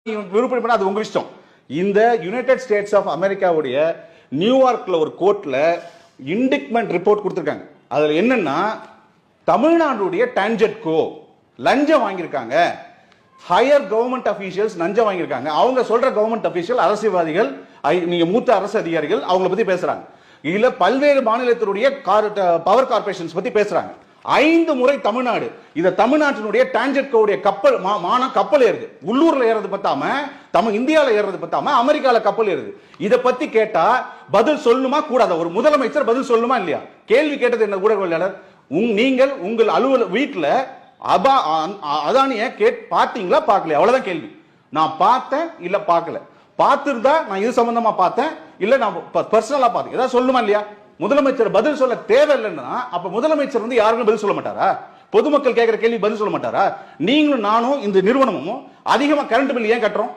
விருப்பம் அது உங்க இஷ்டம். இந்த யுனைடெட் ஸ்டேட்ஸ் ஆஃப் அமெரிக்காவுடைய நியூயார்க்ல ஒரு கோர்ட்ல இண்டிக்மெண்ட் ரிப்போர்ட் கொடுத்திருக்காங்க. அதுல என்னன்னா தமிழ்நாடுடைய டான்ஜெட்கோ லஞ்சம் வாங்கியிருக்காங்க, ஹையர் கவர்மெண்ட் அபிஷியல்ஸ் லஞ்சம் வாங்கியிருக்காங்க. அவங்க சொல்ற கவர்மெண்ட் அபிஷியல் அரசியல்வாதிகள், நீங்க மூத்த அரசு அதிகாரிகள் அவங்கள பத்தி பேசுறாங்க. இதுல பல்வேறு மாநிலத்தினுடைய பவர் கார்பரேஷன்ஸ் பத்தி பேசுறாங்க. 5 முறை தமிழ்நாடு இத தமிழ்நாட்டினுடைய டான்ஜெட்கோவுடைய கப்பல் கப்பல் ஏறுது. உள்ளூர்ல ஏறது பத்தாம இந்தியால ஏறது பத்தாம அமெரிக்கால கப்பல் ஏறுது. இத பத்தி கேட்டா பதில் சொல்லணுமா கூடாதா? ஒரு முதலமைச்சர் பதில் சொல்லணுமா இல்லையா? கேள்வி கேட்டது என்ன ஊடகவியலாளர்? நீங்கள் உங்கள் அலுவலக வீட்டுல அதானிய பாத்தீங்களா பார்க்கல? அவ்வளவுதான் கேள்வி. நான் பார்த்தேன் இல்ல பார்க்கல. பார்த்திருந்தா நான் இது சம்பந்தமா பார்த்தேன் இல்ல நான் பர்சனலா பார்த்தேன். ஏதாவது சொல்லணுமா இல்லையா? முதலமைச்சர் பதில் சொல்ல தேவையில்லைன்னா அப்ப முதலமைச்சர் வந்து யாருக்கும் பதில் சொல்ல மாட்டாரா? பொதுமக்கள் கேட்கிற கேள்வி பதில் சொல்ல மாட்டாரா? நீங்களும் நானும் இந்த நிறுவனமும் அதிகமா கரண்ட் பில் ஏன் கட்டுறோம்?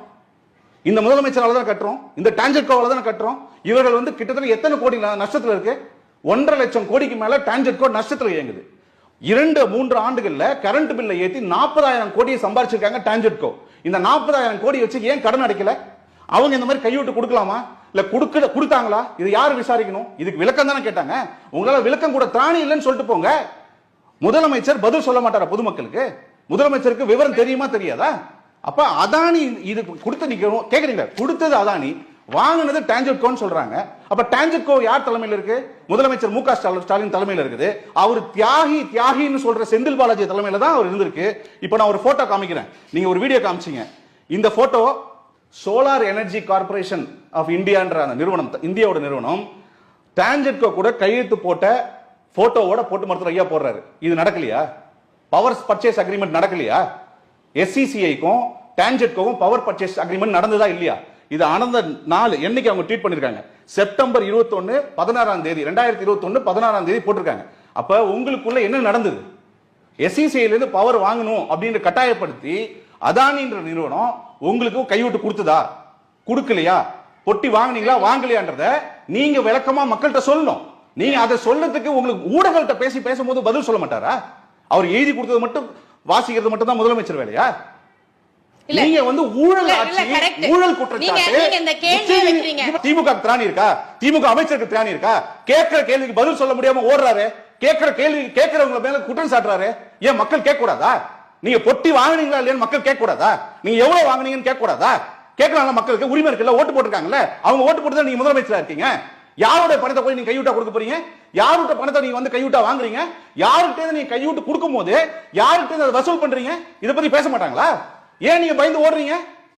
இந்த முதலமைச்சரால தான் கட்டுறோம், இந்த டான்ஜெட்கோவால தான் கட்டுறோம். இவர்கள் வந்து கிட்டத்தட்ட எத்தனை கோடி நஷ்டத்துல இருக்கு? 1.5 லட்சம் கோடிக்கு மேல டான்ஜெட்கோ நஷ்டத்துல இயங்குது. 2-3 ஆண்டுகள்ல கரண்ட் பில்ல ஏத்தி 40,000 கோடியை சம்பாதிச்சிருக்காங்க டான்ஜெட்கோ. இந்த 40,000 கோடி வச்சு ஏன் கடன் அடைக்கல? அவங்க இந்த மாதிரி கைவிட்டு கொடுக்கலாமா? இல்ல கொடுத்தாங்களா? இது யாரு விசாரிக்கணும்? இதுக்கு விளக்கம் தானே கேட்டாங்க. உங்களால விளக்கம் கூட திராணி இல்லைன்னு சொல்லிட்டு போங்க. முதலமைச்சர் பதில் சொல்ல மாட்டாரா பொதுமக்களுக்கு? முதலமைச்சருக்கு விவரம் தெரியுமா தெரியாதா? அப்ப அதானி இது கொடுத்து நிக்கணும் கேக்குறீங்க. கொடுத்தது அதானி, வாங்கினது டான்ஜெட்கோன்னு சொல்றாங்க. அப்ப டான்ஜெட்கோ யார் தலைமையில் இருக்கு? முதலமைச்சர் மு க ஸ்டாலின் தலைமையில் இருக்குது. அவர் தியாகின்னு சொல்ற செந்தில் பாலாஜி தலைமையில தான் அவர் இருந்திருக்கு. இப்ப நான் ஒரு போட்டோ காமிக்கிறேன், நீங்க ஒரு வீடியோ காமிச்சீங்க. இந்த photo solar energy corporation of இந்தியான்ற நிறுவனம், இந்தியாவோட நிறுவனம், டான்ஜெட்கோ கூட கையெழுத்து போட்ட போட்டோவோட போட்டு மருத்துவர் ஐயா போடுறாரு. இது நடக்கலையா? பவர் பர்ச்சேஸ் அக்ரிமெண்ட் நடக்கலையா? எஸ்சிசிஐக்கும் டான்ஜெட்கோவும் பவர் பர்ச்சேஸ் அக்ரிமெண்ட் நடந்ததா இல்லையா? இது நடந்த நாள் என்னைக்கு அவங்க ட்வீட் பண்ணிருக்காங்க? செப்டம்பர் 21 16ஆம் தேதி 2021 16ஆம் தேதி போட்டிருக்காங்க. அப்ப உங்களுக்குள்ள என்ன நடந்தது? எஸ்சிசிஐல இருந்து பவர் வாங்கணும் அப்படின்னு கட்டாயப்படுத்தி அதானின்ற நிறுவனம் உங்களுக்கு கைவிட்டு கொடுத்ததா கொடுக்கலையா? பொட்டி வாங்கினீங்களா வாங்கலையான்றத நீங்க விளக்கமா மக்கள்கிட்ட சொல்லணும். நீங்க அதை சொல்லறதுக்கு உங்களுக்கு ஊடகங்கள்ட்ட பேசும்போது பதில் சொல்ல மாட்டாரா? அவர் எழுதி கொடுத்தது மட்டும் வாசிக்கிறது மட்டும் தான் முதலமைச்சர் வேலையா? நீங்க வந்து ஊழல் ஆட்சி, ஊழல் குற்றச்சாட்டு திமுக திராணி இருக்கா? திமுக அமைச்சருக்கு திராணி இருக்கா? கேட்கிற கேள்விக்கு பதில் சொல்ல முடியாம ஓடுறாரு. கேட்கிற கேள்வி கேட்கிறவங்க மேல குற்றம் சாட்டுறாரு. ஏன் மக்கள் கேட்க கூடாதா? நீங்க பொட்டி வாங்குனீங்களா இல்லையா மக்கள் கேட்க கூடாதா? நீங்க எவ்வளவு வாங்குனீங்கன்னு கேட்க கூடாதா? கேட்கலாம். மக்களுக்கு உரிமை இருக்குல்ல, ஓட்டு போட்டுருக்காங்கல்ல. அவங்க ஓட்டு போட்டு நீங்க முதலமைச்சரா இருக்கீங்க. யாரோட பணத்தை போய் நீங்க கைவிட்டா கொடுக்க போறீங்க? யாரோட பணத்தை நீங்க வந்து கைவிட்டா வாங்குறீங்க? யார்கிட்ட நீங்க கைவிட்டு கொடுக்கும் போது யார்கிட்ட வசூல் பண்றீங்க? இதை பத்தி பேச மாட்டாங்களா? ஏன் நீங்க பயந்து ஓடுறீங்க?